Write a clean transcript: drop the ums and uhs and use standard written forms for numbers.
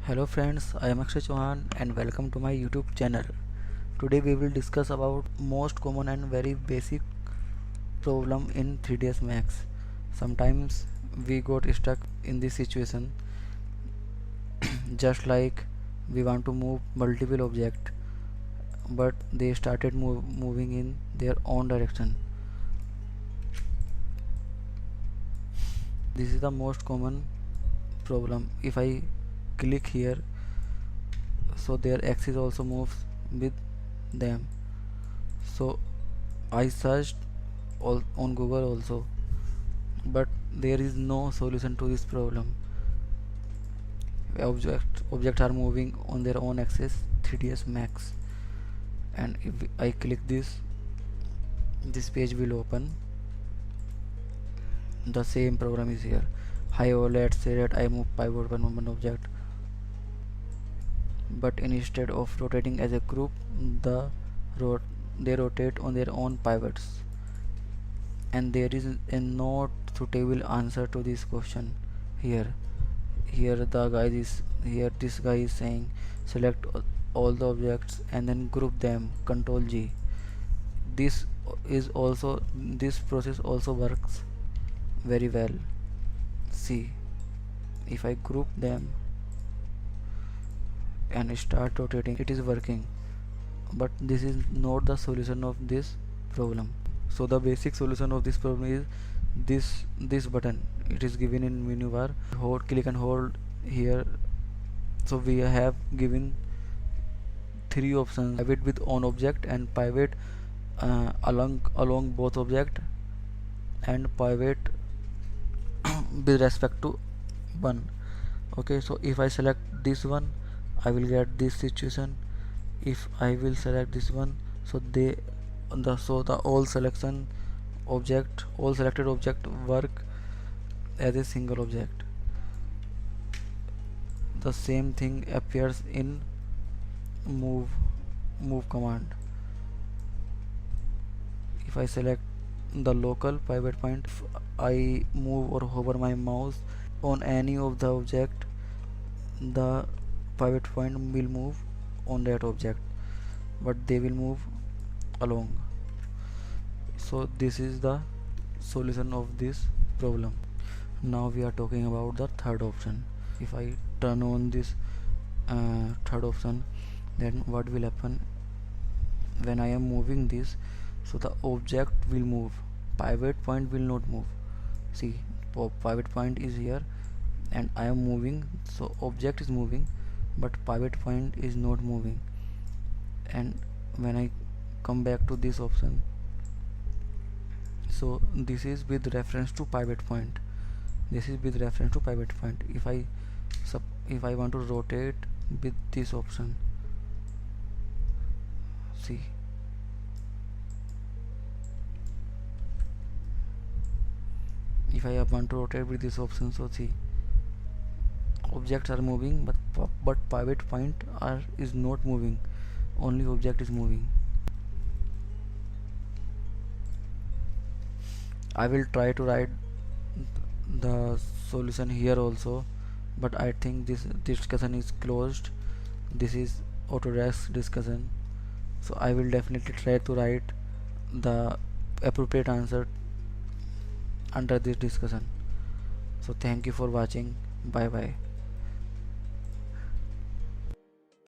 Hello friends, I am Akshay Chauhan and welcome to my YouTube channel. Today we will discuss about most common and very basic problem in 3ds Max. Sometimes we got stuck in this situation just like we want to move multiple objects but they started moving in their own direction. This is the most common problem. If I click here, so their axis also moves with them. So I searched on Google also, but there is no solution to this problem. Objects are moving on their own axis 3ds Max, and if I click this page will open. The same program is here. Let's say that I move pivot one object, but instead of rotating as a group, the they rotate on their own pivots, and there is a not suitable answer to this question here. This guy is saying select all the objects and then group them, control G. This process also works very well. See, if I group them and start rotating, it is working, but this is not the solution of this problem. So the basic solution of this problem is this button. It is given in menu bar. Click and hold here. So we have given three options: pivot with on object, and pivot along both object, and pivot with respect to one. Okay, so if I select this one, I will get this situation. If I will select this one, so the all selected object work as a single object. The same thing appears in move command. If I select the local pivot point, if I move or hover my mouse on any of the object, the pivot point will move on that object, but they will move along. So this is the solution of this problem. Now we are talking about the third option. If I turn on this third option, then what will happen when I am moving this? So the object will move, pivot point will not move. See, pivot point is here and I am moving, so object is moving but pivot point is not moving. And when I come back to this option, so this is with reference to pivot point. If I want to rotate with this option, see, if I want to rotate with this option, so see, objects are moving but pivot point is not moving, only object is moving. I will try to write the solution here also, but I think this discussion is closed. This is Autodesk discussion, so I will definitely try to write the appropriate answer under this discussion. So thank you for watching. Bye bye.